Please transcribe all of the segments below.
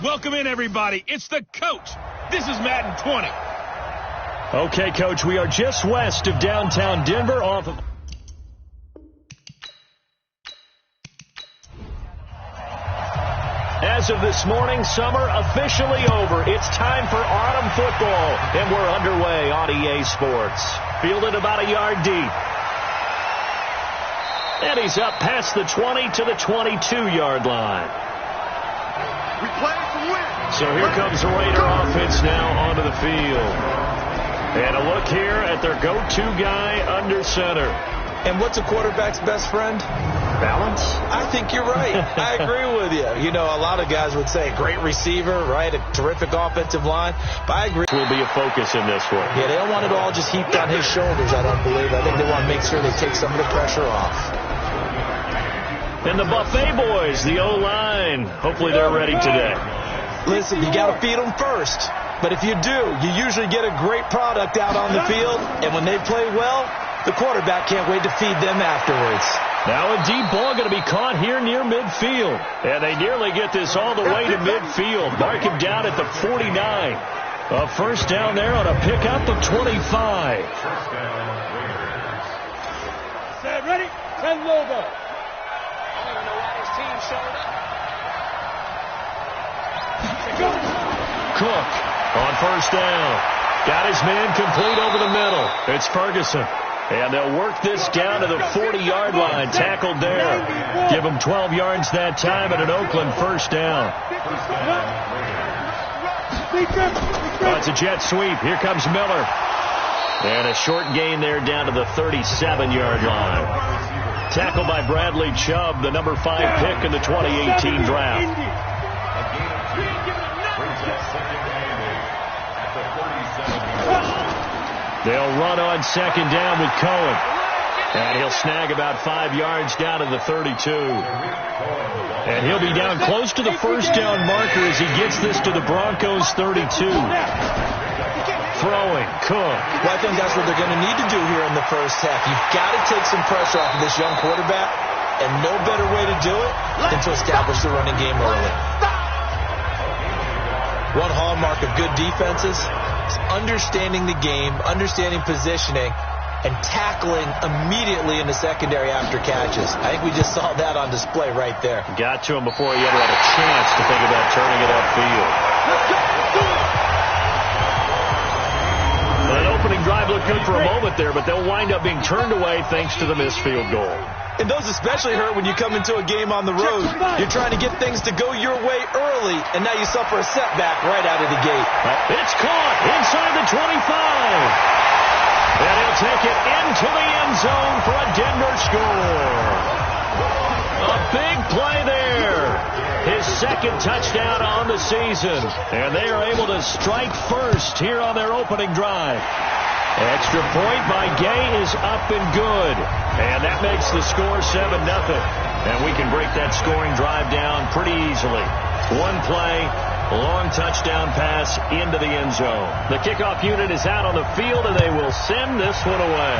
Welcome in, everybody. It's the coach. This is Madden 20. Okay, Coach, we are just west of downtown Denver off of... As of this morning, summer officially over. It's time for autumn football, and we're underway on EA Sports. Fielded about a yard deep. And he's up past the 20 to the 22-yard line. We play to win. So here comes the Raider offense now onto the field. And a look here at their go-to guy under center. And what's a quarterback's best friend? Balance? I think you're right. I agree with you. You know, a lot of guys would say great receiver, right? A terrific offensive line. But I agree. Will be a focus in this one. Yeah, they don't want it all just heaped on his shoulders, I don't believe. I think they want to make sure they take some of the pressure off. And the Buffet boys, the O-line. Hopefully they're ready today. Listen, you got to feed them first. But if you do, you usually get a great product out on the field. And when they play well, the quarterback can't wait to feed them afterwards. Now a deep ball going to be caught here near midfield. And they nearly get this all the way to midfield. Mark him down at the 49. A first down there on a pickup of 25. Set, ready, 10 logo. I don't know why his team showed up. Cook on first down. Got his man complete over the middle. It's Ferguson. And they'll work this down to the 40-yard line. Tackled there. Give them 12 yards that time and an Oakland first down. Oh, it's a jet sweep. Here comes Miller. And a short gain there down to the 37-yard line. Tackled by Bradley Chubb, the number 5 pick in the 2018 draft. They'll run on second down with Cohen. And he'll snag about 5 yards down to the 32. And he'll be down close to the first down marker as he gets this to the Broncos 32. Throwing, Cook. Well, I think that's what they're going to need to do here in the first half. You've got to take some pressure off of this young quarterback, and no better way to do it than to establish the running game early. One hallmark of good defenses is understanding the game, understanding positioning, and tackling immediately in the secondary after catches. I think we just saw that on display right there. Got to him before he ever had a chance to think about turning it upfield. That opening drive looked good for a moment there, but they'll wind up being turned away thanks to the missed field goal. And those especially hurt when you come into a game on the road. You're trying to get things to go your way early, and now you suffer a setback right out of the gate. It's caught inside the 25. And he'll take it into the end zone for a Denver score. A big play there. His second touchdown on the season. And they are able to strike first here on their opening drive. Extra point by Gay is up and good. And that makes the score 7-0. And we can break that scoring drive down pretty easily. One play, long touchdown pass into the end zone. The kickoff unit is out on the field, and they will send this one away.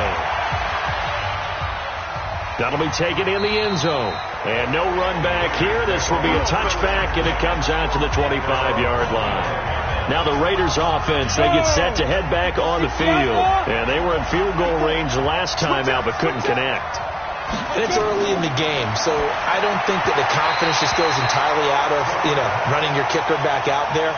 That'll be taken in the end zone. And no run back here. This will be a touchback, and it comes out to the 25-yard line. Now the Raiders offense, they get set to head back on the field. And they were in field goal range last time out, but couldn't connect. And it's early in the game, so I don't think that the confidence just goes entirely out of, running your kicker back out there.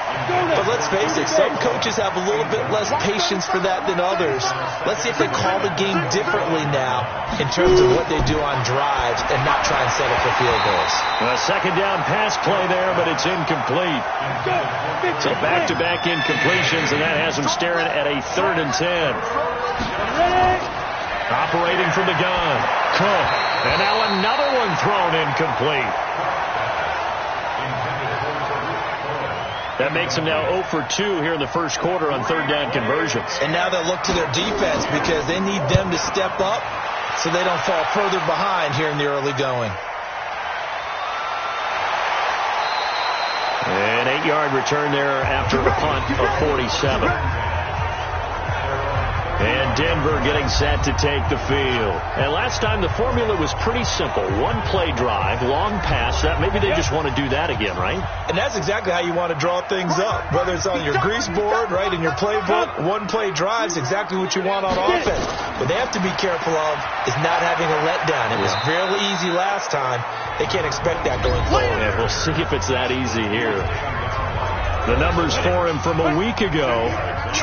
But let's face it, some coaches have a little bit less patience for that than others. Let's see if they call the game differently now in terms of what they do on drives and not try and settle for field goals. A second down pass play there, but it's incomplete. So back-to-back incompletions, and that has them staring at a 3rd and 10. Operating from the gun, Cook. And now another one thrown incomplete. That makes them now 0 for 2 here in the first quarter on 3rd down conversions. And now they'll look to their defense because they need them to step up so they don't fall further behind here in the early going. An 8-yard return there after a punt of 47. And Denver getting set to take the field. And last time the formula was pretty simple. One play drive, long pass. Maybe they just want to do that again, right? And that's exactly how you want to draw things up. Whether it's on your grease board, right, in your playbook, one play drive is exactly what you want on offense. What they have to be careful of is not having a letdown. It was fairly easy last time. They can't expect that going forward. Yeah, we'll see if it's that easy here. The numbers for him from a week ago,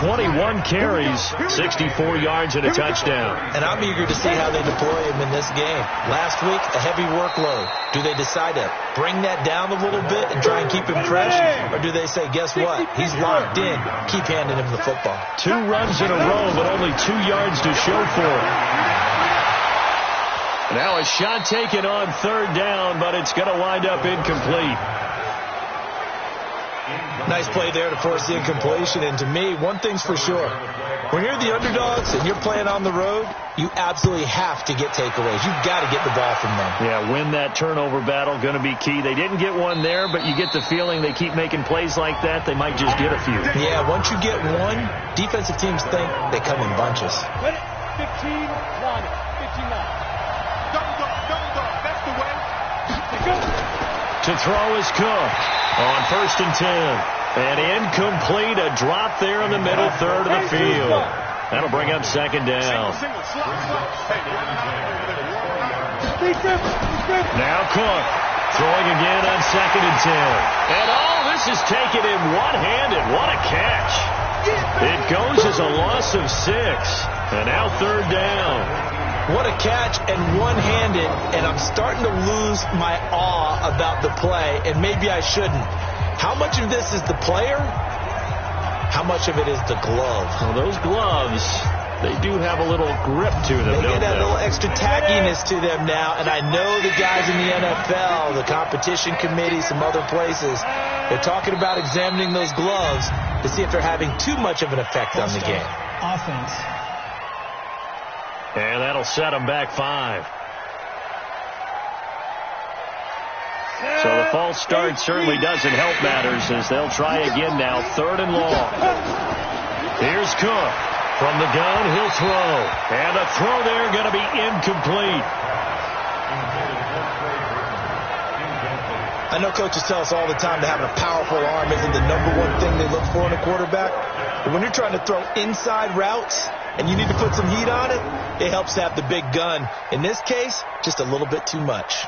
21 carries, 64 yards, and a touchdown. And I'm eager to see how they deploy him in this game. Last week, a heavy workload. Do they decide to bring that down a little bit and try and keep him fresh? Or do they say, guess what? He's locked in. Keep handing him the football. 2 runs in a row, but only 2 yards to show for it. Now a shot taken on 3rd down, but it's going to wind up incomplete. Nice play there to force the incompletion. And to me, one thing's for sure. When you're the underdogs and you're playing on the road, you absolutely have to get takeaways. You've got to get the ball from them. Yeah, win that turnover battle, going to be key. They didn't get one there, but you get the feeling they keep making plays like that, they might just get a few. Yeah, once you get one, defensive teams think they come in bunches. 15-1, 15-9. That's the way. To throw is Cook on 1st and 10. And incomplete, a drop there in the middle third of the field. That'll bring up 2nd down. Now Cook throwing again on 2nd and 10. And this is taken in one-handed. What a catch. It goes as a loss of 6. And now 3rd down. What a catch and one-handed, and I'm starting to lose my awe about the play, and maybe I shouldn't. How much of this is the player? How much of it is the glove? Well, those gloves, they do have a little grip to them, They get that little extra tackiness to them now, and I know the guys in the NFL, the competition committee, some other places, they're talking about examining those gloves to see if they're having too much of an effect on the game. Offense. And that'll set them back 5. So the false start certainly doesn't help matters as they'll try again now. 3rd and long. Here's Cook. From the gun, he'll throw. And a throw there going to be incomplete. I know coaches tell us all the time that having a powerful arm isn't the #1 thing they look for in a quarterback. But when you're trying to throw inside routes and you need to put some heat on it, it helps to have the big gun. In this case, just a little bit too much.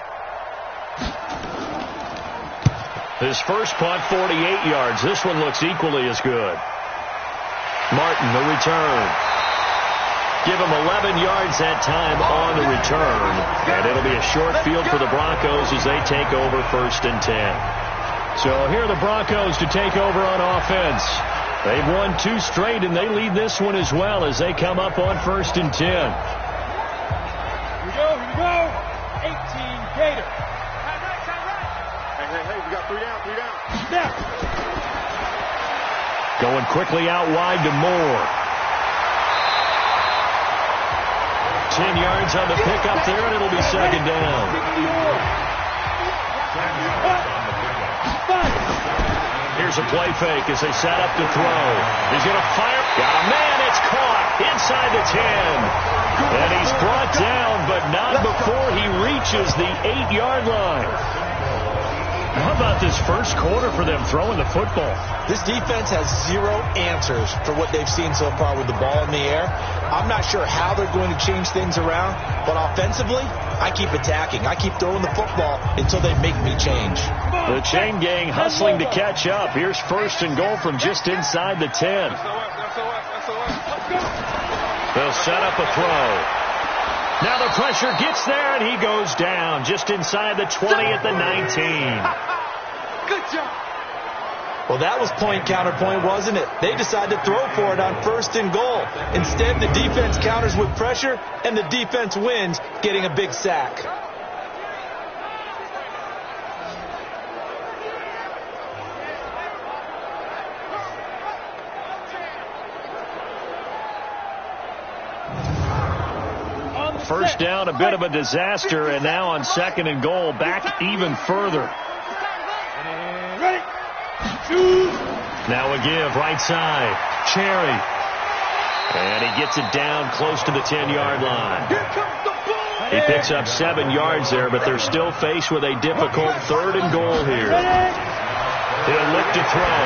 His first punt, 48 yards. This one looks equally as good. Martin, the return. Give him 11 yards that time on the return. And it'll be a short field for the Broncos as they take over 1st and 10. So here are the Broncos to take over on offense. They've won 2 straight, and they lead this one as well as they come up on 1st and 10. Here we go. 18 Gator. Hey, we got 3 down. Snap. Going quickly out wide to Moore. 10 yards on the pickup there, and it'll be 2nd down. Here's a play fake as they set up to throw. He's going to fire. Got a man. It's caught inside the 10. And he's brought down, but not before he reaches the 8-yard line. How about this first quarter for them throwing the football? This defense has 0 answers for what they've seen so far with the ball in the air. I'm not sure how they're going to change things around, but offensively, I keep attacking. I keep throwing the football until they make me change. The chain gang hustling to catch up. Here's 1st and goal from just inside the 10. They'll set up a throw. Now the pressure gets there, and he goes down just inside the 20 at the 19. Good job. Well, that was point counterpoint, wasn't it? They decided to throw for it on 1st and goal. Instead, the defense counters with pressure, and the defense wins, getting a big sack. First down, a bit of a disaster, and now on 2nd and goal, back even further. Ready. Shoot. Now a give, right side. Cherry. And he gets it down close to the 10-yard line. He picks up 7 yards there, but they're still faced with a difficult 3rd and goal here. He'll look to throw.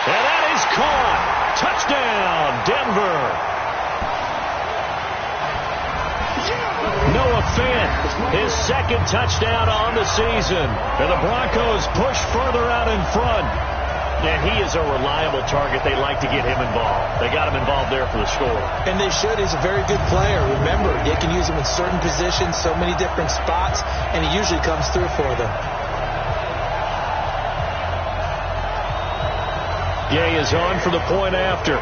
And that is caught. Touchdown, Denver. Noah Fant, his 2nd touchdown on the season. And the Broncos push further out in front. And he is a reliable target. They like to get him involved. They got him involved there for the score. And they should. He's a very good player. Remember, they can use him in certain positions, so many different spots, and he usually comes through for them. Gay is on for the point after.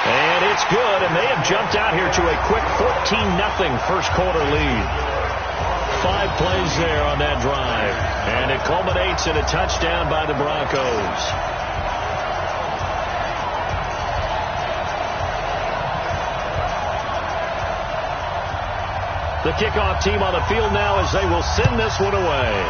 And it's good, and they have jumped out here to a quick 14-0 first quarter lead. 5 plays there on that drive, and it culminates in a touchdown by the Broncos. The kickoff team on the field now as they will send this one away.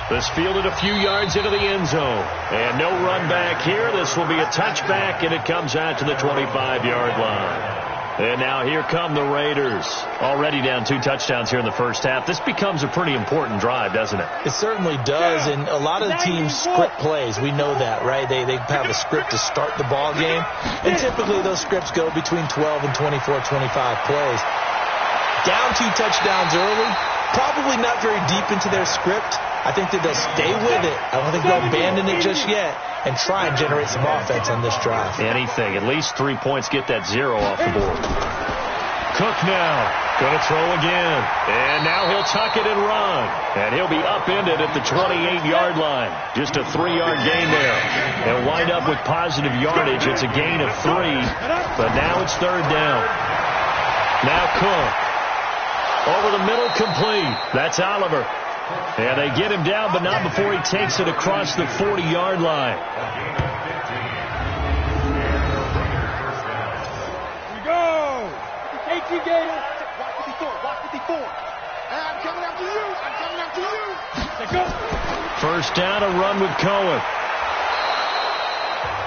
This fielded a few yards into the end zone, and no run back here. This will be a touchback, and it comes out to the 25-yard line. And now here come the Raiders. Already down 2 touchdowns here in the first half. This becomes a pretty important drive, doesn't it? It certainly does, and a lot of the teams script plays. We know that, right? They have a script to start the ball game, and typically those scripts go between 12 and 24, 25 plays. Down 2 touchdowns early, probably not very deep into their script. I think that they'll stay with it. I don't think they'll abandon it just yet and try and generate some offense on this drive. Anything. At least 3 points, get that 0 off the board. Cook now. Going to throw again. And now he'll tuck it and run. And he'll be upended at the 28-yard line. Just a 3-yard gain there. They'll wind up with positive yardage. It's a gain of 3. But now it's 3rd down. Now Cook. Over the middle, complete. That's Oliver. And they get him down, but not before he takes it across the 40-yard line. Here we go. 18 Gator. Walk 54. I'm coming after you. Let's go. First down, a run with Cohen.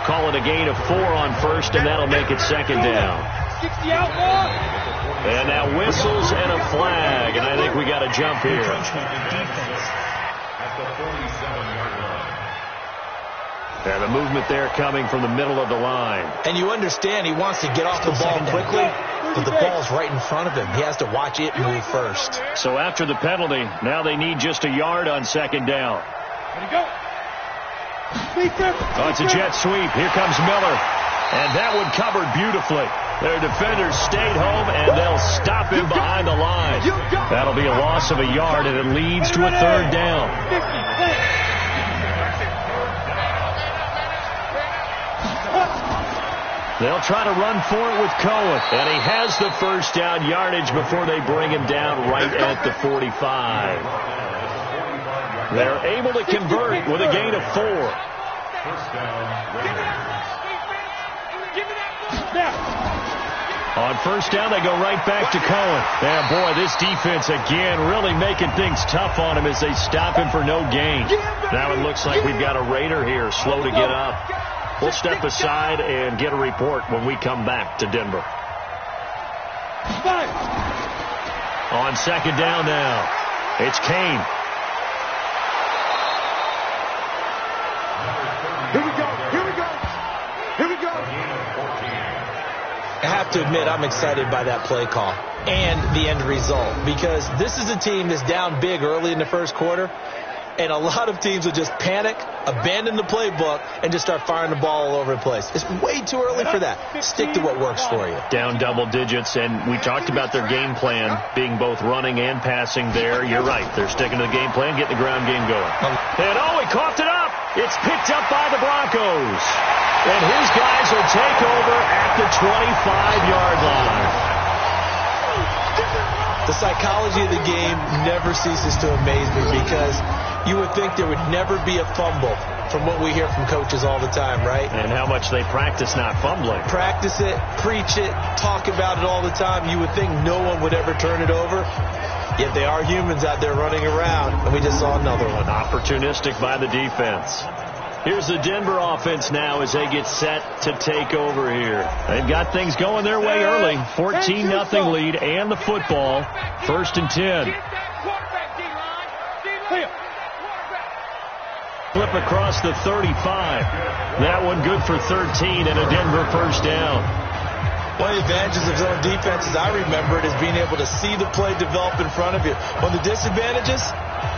Call it a gain of 4 on first, and that'll make it 2nd down. 60 outlaw. And now whistles and a flag, and I think we got a jump here. And the movement there coming from the middle of the line. And you understand he wants to get off the ball quickly, but the ball's right in front of him. He has to watch it move first. So after the penalty, now they need just a yard on 2nd down. There you go. Oh, it's a jet sweep. Here comes Miller. And that one covered beautifully. Their defenders stayed home, and they'll stop him behind the line. That'll be a loss of a yard, and it leads to a 3rd down. They'll try to run for it with Cohen, and he has the first down yardage before they bring him down right at the 45. They're able to convert with a gain of 4. On first down, they go right back to Cohen. And, boy, this defense, again, really making things tough on him as they stop him for no gain. Now it looks like we've got a Raider here, slow to get up. We'll step aside and get a report when we come back to Denver. On 2nd down now, it's Kane. Here we go. I have to admit, I'm excited by that play call and the end result, because this is a team that's down big early in the first quarter, and a lot of teams will just panic, abandon the playbook, and just start firing the ball all over the place. It's way too early for that. Stick to what works for you. Down double digits, and we talked about their game plan being both running and passing there. You're right. They're sticking to the game plan, getting the ground game going. And, he coughed it up. It's picked up by the Broncos. And his guys will take over at the 25-yard line. The psychology of the game never ceases to amaze me, because you would think there would never be a fumble from what we hear from coaches all the time, right? And how much they practice not fumbling. Practice it, preach it, talk about it all the time. You would think no one would ever turn it over. Yet they are humans out there running around, and we just saw another one. Opportunistic by the defense. Here's the Denver offense now as they get set to take over here. They've got things going their way early. 14-0 lead and the football. 1st and 10. Flip across the 35. That one good for 13 and a Denver first down. One of the advantages of zone defenses, I remember it, is being able to see the play develop in front of you. One of the disadvantages,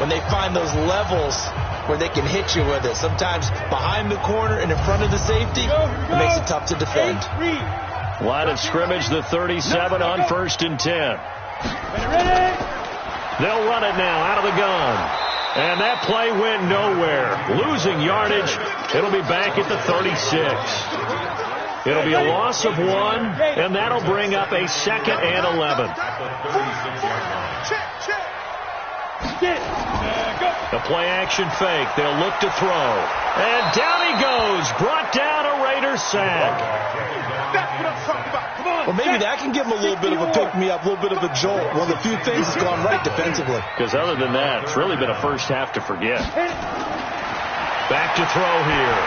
when they find those levels where they can hit you with it. Sometimes behind the corner and in front of the safety, it makes it tough to defend. Line of scrimmage, the 37 on 1st and 10. They'll run it now out of the gun. And that play went nowhere. Losing yardage. It'll be back at the 36. It'll be a loss of 1, and that'll bring up a 2nd and 11. The play action fake. They'll look to throw. And down he goes. Brought down a Raider sack. Well, maybe that can give him a little bit of a pick-me-up, a little bit of a jolt. One of the few things that's gone right defensively. Because other than that, it's really been a first half to forget. Back to throw here.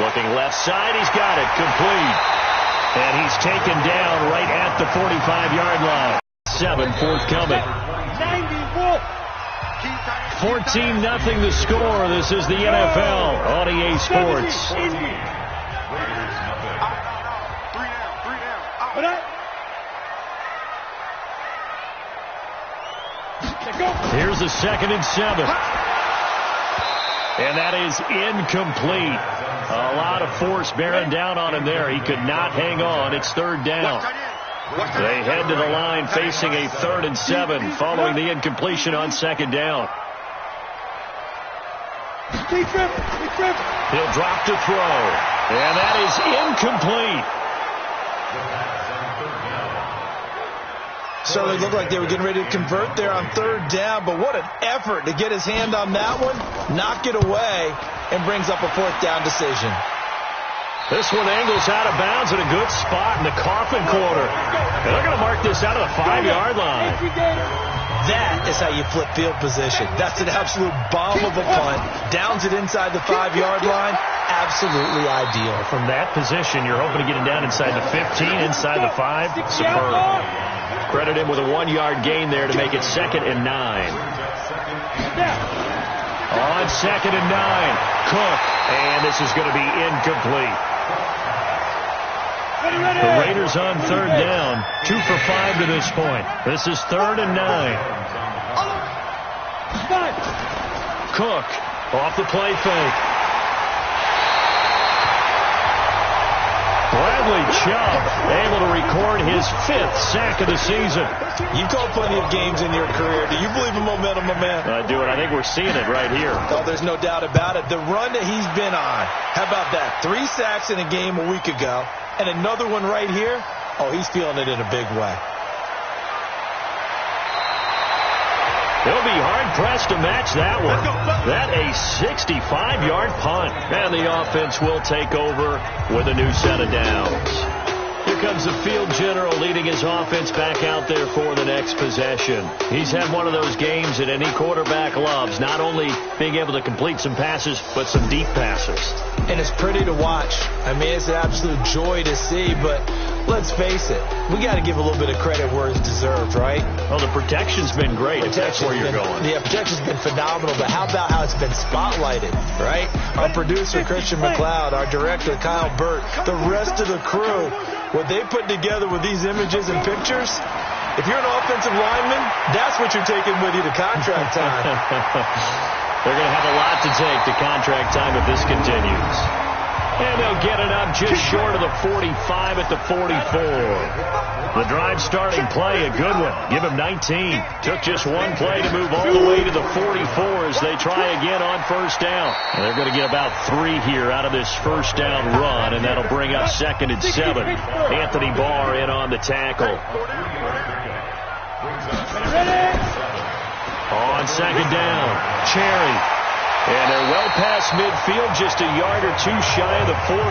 Looking left side. He's got it. Complete. And he's taken down right at the 45-yard line. 7 forthcoming. 14-0 the score. This is the NFL on EA Sports. Here's the 2nd and 7. And that is incomplete. A lot of force bearing down on him there. He could not hang on. It's 3rd down. They head to the line facing a 3rd and 7 following the incompletion on 2nd down. He'll drop to throw. And that is incomplete. Certainly looked like they were getting ready to convert there on 3rd down, but what an effort to get his hand on that one, knock it away, and brings up a 4th down decision. This one angles out of bounds at a good spot in the coffin corner. And they're going to mark this out of the 5-yard line. That is how you flip field position. That's an absolute bomb of a punt. Downs it inside the 5-yard line. Absolutely ideal. From that position, you're hoping to get him down inside the 15, inside the 5. Superb. Credit him with a 1-yard gain there to make it 2nd and 9. On 2nd and 9, Cook. And this is going to be incomplete. The Raiders on 3rd down. 2 for 5 to this point. This is 3rd and 9. Cook off the play fake. Bradley Chubb able to record his 5th sack of the season. You've called plenty of games in your career. Do you believe in momentum, my man? I do, and I think we're seeing it right here. Oh, there's no doubt about it. The run that he's been on. How about that? 3 sacks in a game a week ago, and another one right here. Oh, he's feeling it in a big way. They'll be hard-pressed to match that one. That a 65-yard punt. And the offense will take over with a new set of downs. Here comes the field general leading his offense back out there for the next possession. He's had one of those games that any quarterback loves, not only being able to complete some passes, but some deep passes. And it's pretty to watch. I mean, it's an absolute joy to see, but let's face it, we got to give a little bit of credit where it's deserved, right? Well, the protection's been great, if that's where you're going. Yeah, protection's been phenomenal, but how about how it's been spotlighted, right? Our producer, Christian McLeod, our director, Kyle Burt, the rest of the crew, what they put together with these images and pictures, if you're an offensive lineman, that's what you're taking with you to contract time. They're going to have a lot to take to contract time if this continues. And they'll get it up just short of the 45 at the 44. The drive starting play, a good one. Give him 19. Took just one play to move all the way to the 44 as they try again on 1st down. And they're going to get about 3 here out of this 1st down run, and that'll bring up 2nd and 7. Anthony Barr in on the tackle. On 2nd down, Cherry. And they're well past midfield, just a yard or 2 shy of the 40.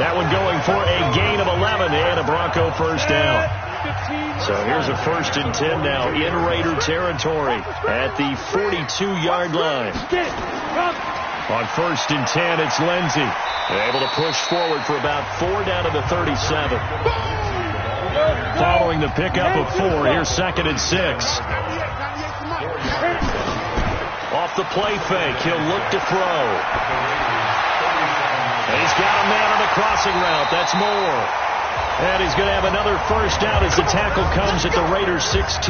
That one going for a gain of 11 and a Bronco first down. So here's a 1st and 10 now in Raider territory at the 42-yard line. On 1st and 10, it's Lindsey. Able to push forward for about 4 down to the 37. Following the pickup of 4, here's 2nd and 6. Off the play fake, he'll look to throw. And he's got a man on the crossing route. That's Moore. And he's going to have another 1st down as the tackle comes at the Raiders' 16.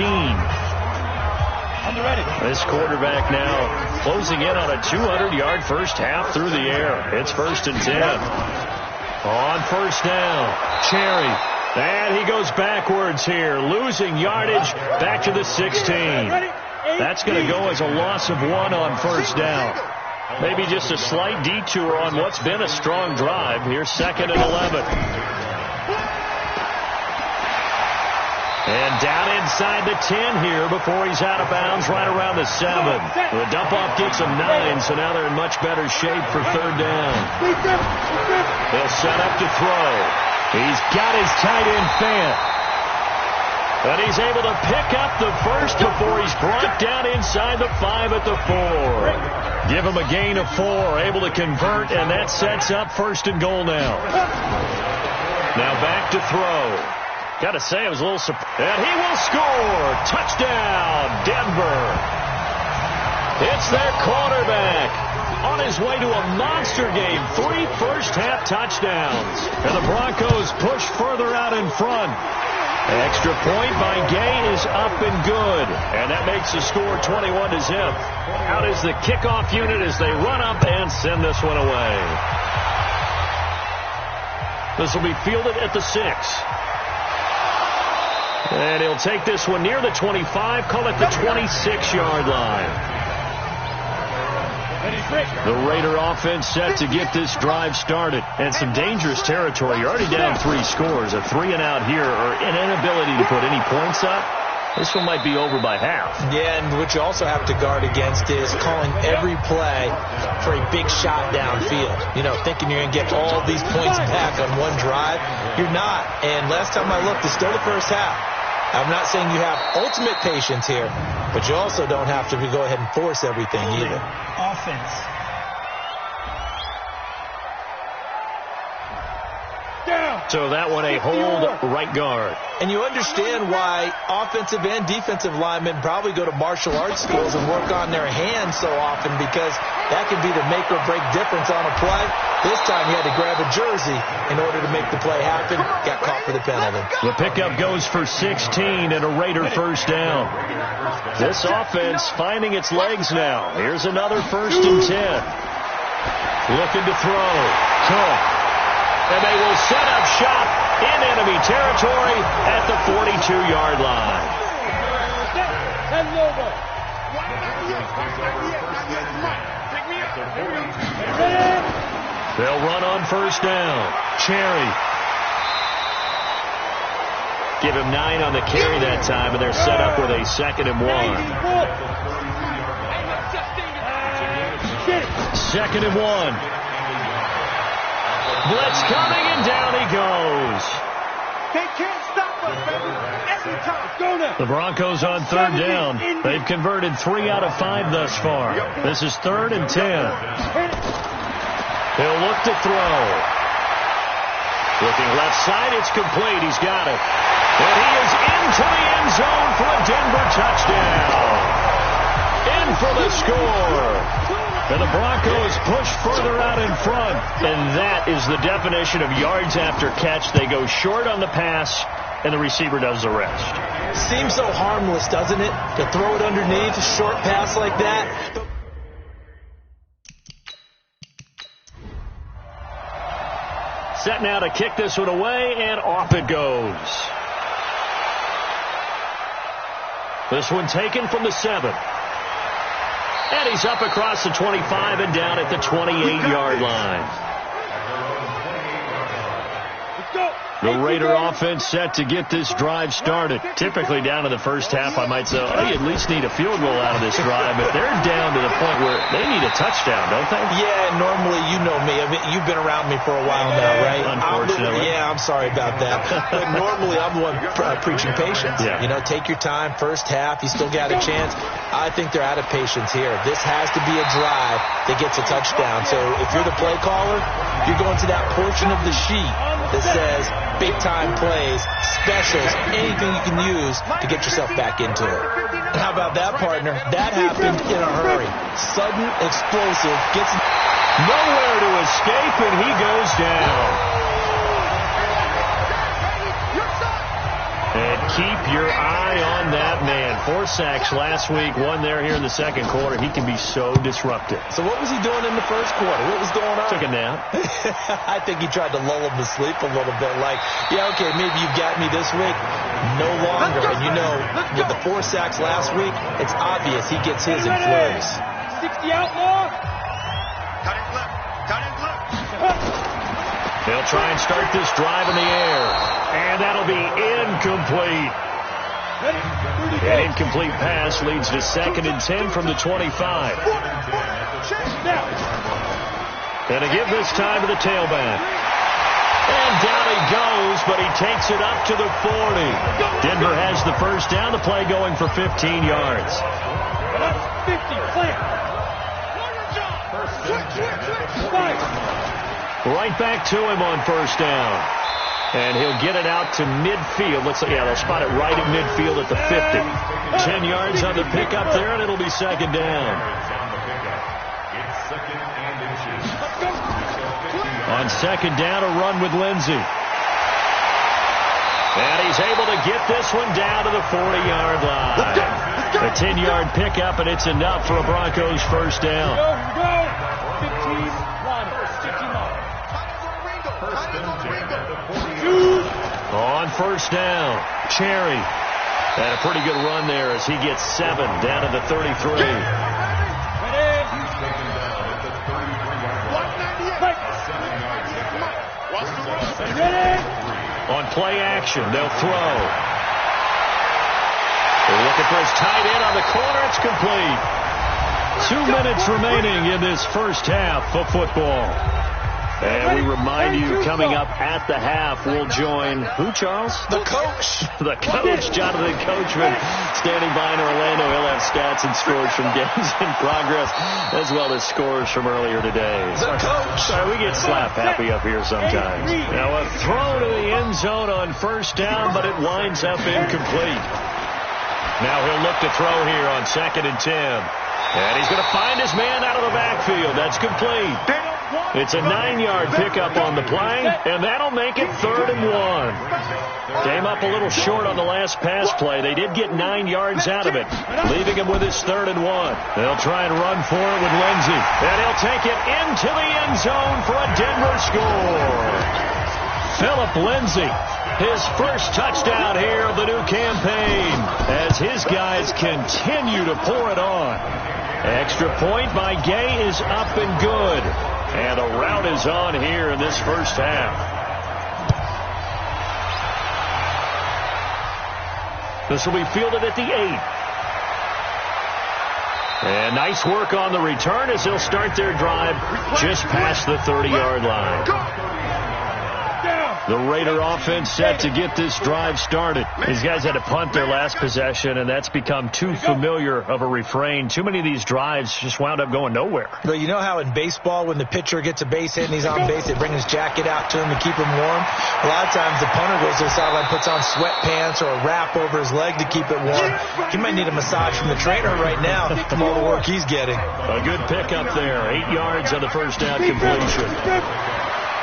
This quarterback now closing in on a 200-yard first half through the air. It's 1st and 10. On 1st down, Cherry. And he goes backwards here, losing yardage back to the 16. That's going to go as a loss of 1 on 1st down. Maybe just a slight detour on what's been a strong drive. Here's 2nd and 11. And down inside the 10 here before he's out of bounds right around the 7. The dump-off gets him 9, so now they're in much better shape for 3rd down. They'll set up to throw. He's got his tight end Fant. And he's able to pick up the 1st before he's brought down inside the 5 at the 4. Give him a gain of 4, able to convert, and that sets up 1st and goal now. Now back to throw. Got to say, it was a little surprised. And he will score. Touchdown, Denver. It's their quarterback on his way to a monster game. 3 first-half touchdowns. And the Broncos push further out in front. Extra point by Gay is up and good. And that makes the score 21-0. Out is the kickoff unit as they run up and send this one away. This will be fielded at the 6. And he'll take this one near the 25, call it the 26-yard line. The Raider offense set to get this drive started. And some dangerous territory. You're already down 3 scores. A 3-and-out here or an inability to put any points up. This one might be over by half. Yeah, and what you also have to guard against is calling every play for a big shot downfield. You know, thinking you're going to get all these points back on one drive. You're not. And last time I looked, it's still the first half. I'm not saying you have ultimate patience here, but you also don't have to go ahead and force everything either. Offense. So that one a hold right guard. And you understand why offensive and defensive linemen probably go to martial arts schools and work on their hands so often, because that can be the make or break difference on a play. This time he had to grab a jersey in order to make the play happen. Got caught for the penalty. The pickup goes for 16 and a Raider 1st down. This offense finding its legs now. Here's another 1st and 10. Looking to throw. Cook. And they will set up shop in enemy territory at the 42-yard line. They'll run on 1st down. Cherry. Give him 9 on the carry that time, and they're set up with a 2nd and 1. 2nd and 1. Blitz coming, and down he goes. They can't stop us, baby. Every time. The Broncos on 3rd down. They've converted 3 out of 5 thus far. This is 3rd and 10. He'll look to throw. Looking left side, it's complete. He's got it. And he is into the end zone for a Denver touchdown. In for the score. And the Broncos push further out in front. And that is the definition of yards after catch. They go short on the pass, and the receiver does the rest. Seems so harmless, doesn't it? To throw it underneath a short pass like that. Set now to kick this one away, and off it goes. This one taken from the 7. And he's up across the 25 and down at the 28-yard line. Let's go. The Raider offense set to get this drive started. Typically down to the first half, I might say, oh, you at least need a field goal out of this drive. But they're down to the point where they need a touchdown, don't they? Yeah, normally, you know me. I mean, you've been around me for a while now, right? Unfortunately. I'm sorry about that. But normally, I'm the one preaching patience. Yeah. You know, take your time. First half, you still got a chance. I think they're out of patience here. This has to be a drive that gets a touchdown. So if you're the play caller, you're going to that portion of the sheet that says big-time plays, specials, anything you can use to get yourself back into it. And how about that, partner? That happened in a hurry. Sudden, explosive, gets nowhere to escape, and he goes down. And keep your eye on that man. 4 sacks last week, 1 there here in the second quarter. He can be so disruptive. So what was he doing in the first quarter? What was going on? Took a nap. I think he tried to lull him to sleep a little bit. Like, yeah, okay, maybe you've got me this week. No longer. And you know, with the 4 sacks last week, it's obvious he gets his in flurries. 60 outlaw. Cut and flip. Cut and flip. They'll try and start this drive in the air. And that'll be incomplete. An incomplete pass leads to 2nd and 10 from the 25. And to give this time to the tailback. And down he goes, but he takes it up to the 40. Denver has the first down. The play going for 15 yards. 50, clear. Right back to him on first down. And he'll get it out to midfield. Looks like, yeah, they'll spot it right at midfield at the 50. 10 yards on the pickup there, and it'll be 2nd down. On 2nd down, a run with Lindsey. And he's able to get this one down to the 40-yard line. A 10-yard pickup, and it's enough for a Broncos first down. Go. 15 line. 15 line. On first down, Cherry. And a pretty good run there as he gets 7 down to the 33. On play action, they'll throw. They're looking for his tight end on the corner. It's complete. 2 minutes remaining in this first half of football. And we remind you, coming up at the half, we'll join who, Charles? The coach. The coach, Jonathan Coachman, standing by in Orlando. He'll have stats and scores from games in progress, as well as scores from earlier today. The coach. Sorry, we get slap happy up here sometimes. Now a throw to the end zone on first down, but it winds up incomplete. Now he'll look to throw here on 2nd and 10. And he's going to find his man out of the backfield. That's complete. It's a 9-yard pickup on the play, and that'll make it 3rd and 1. Came up a little short on the last pass play. They did get 9 yards out of it, leaving him with his 3rd and 1. They'll try and run for it with Lindsey, and he'll take it into the end zone for a Denver score. Philip Lindsey, his first touchdown here of the new campaign, as his guys continue to pour it on. Extra point by Gay is up and good. And a rout is on here in this first half. This will be fielded at the 8. And nice work on the return as they'll start their drive just past the 30-yard line. The Raider offense set to get this drive started. These guys had to punt their last possession, and that's become too familiar of a refrain. Too many of these drives just wound up going nowhere. Well, you know how in baseball, when the pitcher gets a base hit and he's on base, they bring his jacket out to him to keep him warm? A lot of times the punter goes to the sideline, puts on sweatpants or a wrap over his leg to keep it warm. He might need a massage from the trainer right now from all the work he's getting. A good pickup there. 8 yards on the first down completion.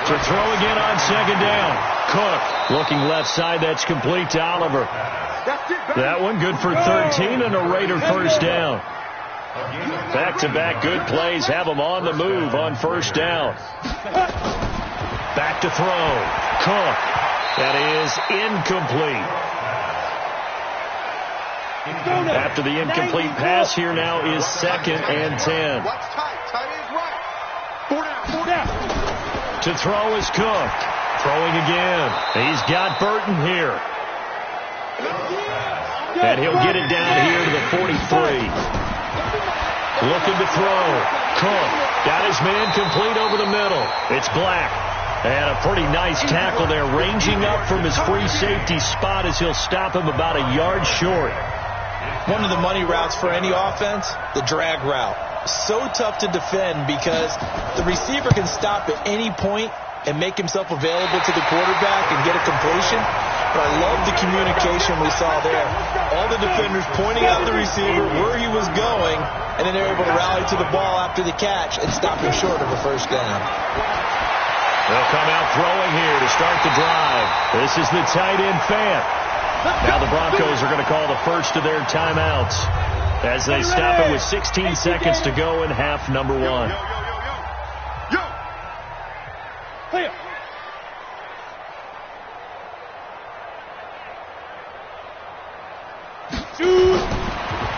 To throw again on 2nd down. Cook looking left side. That's complete to Oliver. That one good for 13 and a Raider first down. Back-to-back good plays have them on the move on first down. Back to throw. Cook. That is incomplete. After the incomplete pass, here now is 2nd and 10. Watch tight. Tight is right. 4 down. To throw is Cook. Throwing again. He's got Burton here. And he'll get it down here to the 43. Looking to throw. Cook got his man complete over the middle. It's Black. And a pretty nice tackle there, ranging up from his free safety spot as he'll stop him about a yard short. One of the money routes for any offense, the drag route. So tough to defend because the receiver can stop at any point and make himself available to the quarterback and get a completion. But I love the communication we saw there. All the defenders pointing out the receiver where he was going, and then they're able to rally to the ball after the catch and stop him short of a first down. They'll come out throwing here to start the drive. This is the tight end Fant. Now the Broncos are going to call the first of their timeouts as they stop it with 16 seconds to go in half number one.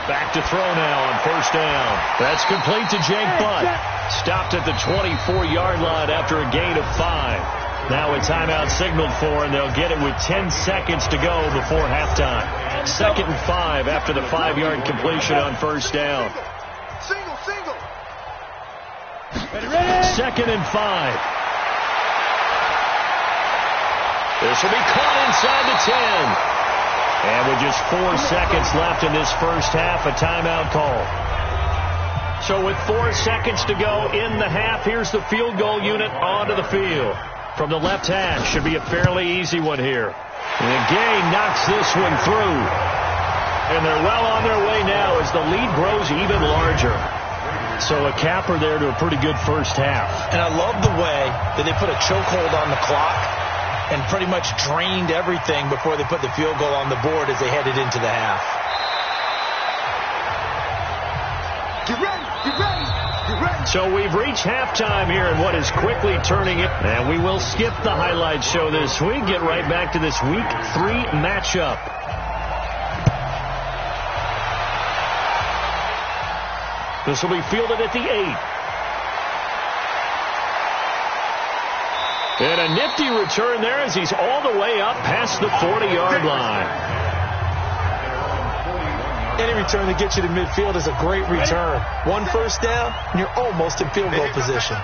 Back to throw now on first down. That's complete to Jake Butt. Stopped at the 24-yard line after a gain of 5. Now a timeout signaled for, and they'll get it with 10 seconds to go before halftime. 2nd and 5 after the 5-yard completion on first down. Single. 2nd and 5. This will be caught inside the 10. And with just 4 seconds left in this first half, a timeout call. So with 4 seconds to go in the half, here's the field goal unit onto the field. From the left hash, should be a fairly easy one here. And Gay knocks this one through. And they're well on their way now as the lead grows even larger. So a capper there to a pretty good first half. And I love the way that they put a chokehold on the clock and pretty much drained everything before they put the field goal on the board as they headed into the half. Get ready. So we've reached halftime here in what is quickly turning it. And we will skip the highlight show this week. Get right back to this Week 3 matchup. This will be fielded at the 8. And a nifty return there as he's all the way up past the 40-yard line. Any return that gets you to midfield is a great return. 1 first down, and you're almost in field goal position.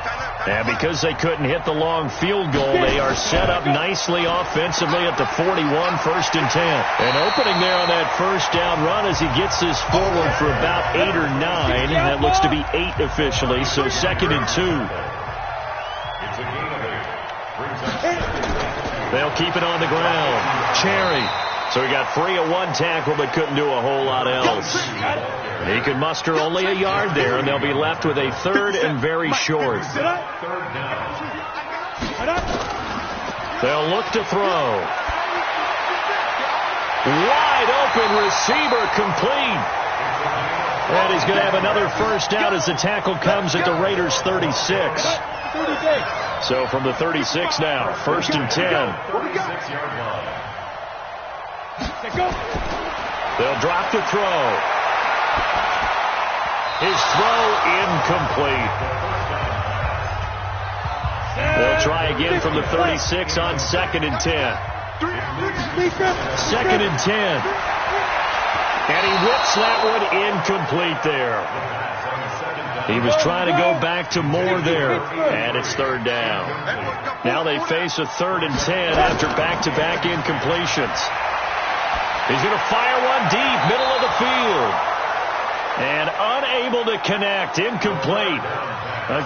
And because they couldn't hit the long field goal, they are set up nicely offensively at the 41, 1st and 10. And opening there on that first down run as he gets this forward for about 8 or 9. That looks to be 8 officially, so 2nd and 2. They'll keep it on the ground. Cherry. So he got free of 1 tackle but couldn't do a whole lot else. And he could muster only a yard there, and they'll be left with a 3rd and very short. They'll look to throw. Wide open receiver complete. And he's going to have another first down as the tackle comes at the Raiders' 36. So from the 36 now, 1st and 10. They'll drop the throw. His throw incomplete. They'll try again from the 36 on 2nd and 10. 2nd and 10. And he whips that one incomplete there. He was trying to go back to more there, and it's 3rd down. Now they face a 3rd and 10 after back-to-back incompletions. He's going to fire one deep, middle of the field. And unable to connect, incomplete.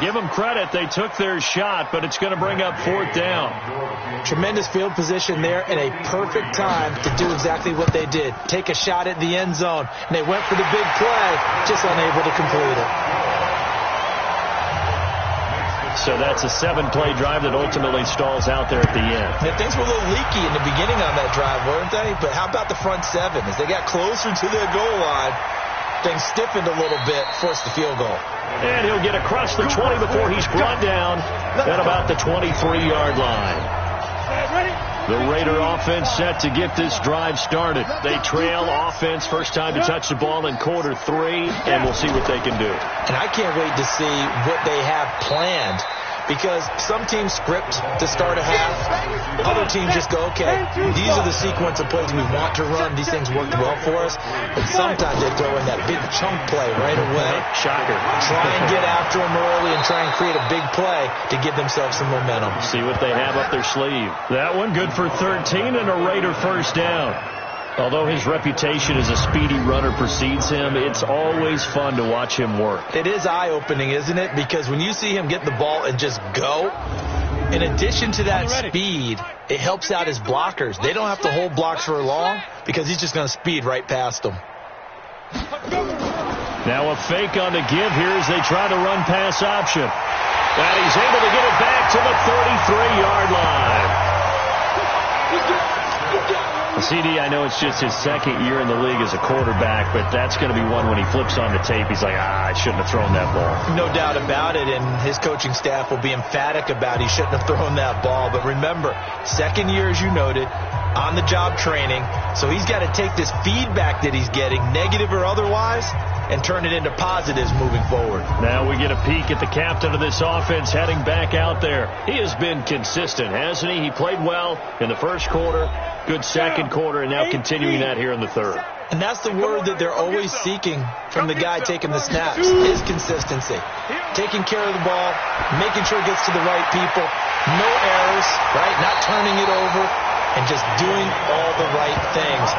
Give them credit, they took their shot, but it's going to bring up 4th down. Tremendous field position there and a perfect time to do exactly what they did. Take a shot at the end zone. And they went for the big play, just unable to complete it. So that's a 7-play drive that ultimately stalls out there at the end. And things were a little leaky in the beginning on that drive, weren't they? But how about the front 7? As they got closer to the goal line, things stiffened a little bit, forced the field goal. And he'll get across the 20 before he's brought down at about the 23-yard line. The Raider offense set to get this drive started. They trail offense, first time to touch the ball in quarter 3, and we'll see what they can do. And I can't wait to see what they have planned because some teams script to start a half. Other teams just go, okay, these are the sequence of plays we want to run. These things worked well for us. But sometimes they throw in that big chunk play right away. Shocker. Try and get after them early and try and create a big play to give themselves some momentum. See what they have up their sleeve. That one good for 13 and a Raider first down. Although his reputation as a speedy runner precedes him, it's always fun to watch him work. It is eye-opening, isn't it? Because when you see him get the ball and just go, in addition to that speed, it helps out his blockers. They don't have to hold blocks for long because he's just going to speed right past them. Now a fake on the give here as they try the run-pass option. And he's able to get it back to the 33-yard line. CD, I know it's just his second year in the league as a quarterback, but that's going to be one when he flips on the tape. He's like, I shouldn't have thrown that ball. No doubt about it, and his coaching staff will be emphatic about he shouldn't have thrown that ball. But remember, second year, as you noted, on-the-job training, so he's got to take this feedback that he's getting, negative or otherwise, and turn it into positives moving forward. Now we get a peek at the captain of this offense heading back out there. He has been consistent, hasn't he? He played well in the first quarter, good second quarter, and now continuing that here in the third. And that's the word that they're always seeking from the guy taking the snaps, his consistency. Taking care of the ball, making sure it gets to the right people, no errors, right? Not turning it over, and just doing all the right things.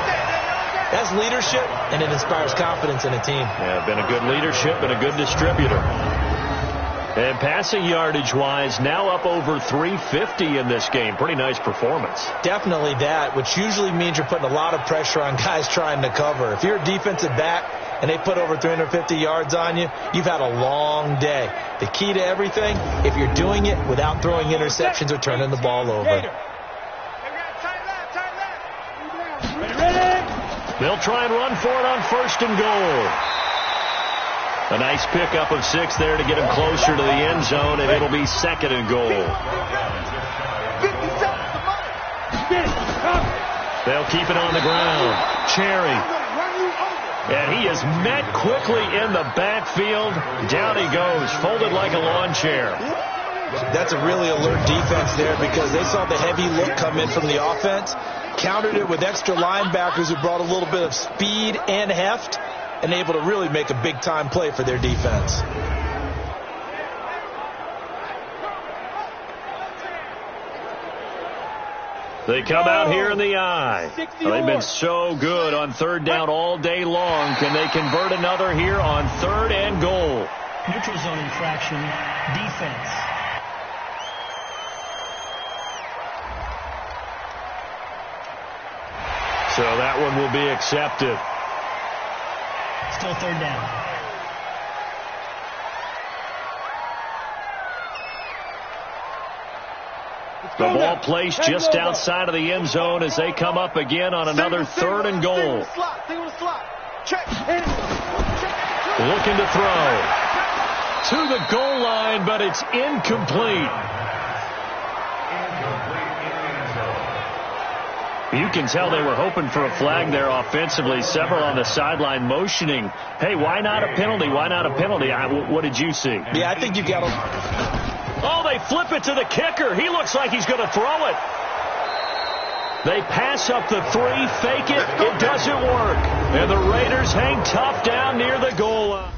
That's leadership, and it inspires confidence in a team. Yeah, been a good leadership and a good distributor. And passing yardage-wise, now up over 350 in this game. Pretty nice performance. Definitely that, which usually means you're putting a lot of pressure on guys trying to cover. If you're a defensive back and they put over 350 yards on you, you've had a long day. The key to everything, if you're doing it without throwing interceptions or turning the ball over. They'll try and run for it on first and goal. A nice pickup of 6 there to get him closer to the end zone, and it'll be second and goal. They'll keep it on the ground. Cherry. And he is met quickly in the backfield. Down he goes, folded like a lawn chair. That's a really alert defense there because they saw the heavy look come in from the offense, countered it with extra linebackers who brought a little bit of speed and heft, and able to really make a big-time play for their defense. They come out here in the eye. They've been so good on third down all day long. Can they convert another here on third and goal? Neutral zone infraction, defense. So that one will be accepted. Still third down. The ball placed just outside of the end zone as they come up again on another third and goal. Looking to throw. To the goal line, but it's incomplete. You can tell they were hoping for a flag there offensively. Several on the sideline motioning, hey, why not a penalty? Why not a penalty? What did you see? Yeah, I think you got to... Oh, they flip it to the kicker. He looks like he's going to throw it. They pass up the 3, fake it. It doesn't work. And the Raiders hang tough down near the goal line.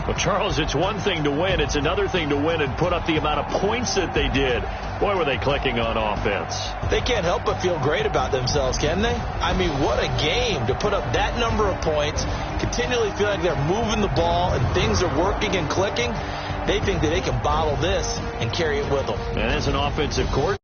Well, Charles, it's one thing to win. It's another thing to win and put up the amount of points that they did. Boy, were they clicking on offense. They can't help but feel great about themselves, can they? I mean, what a game to put up that number of points, continually feel like they're moving the ball and things are working and clicking. They think that they can bottle this and carry it with them. And as an offensive coordinator,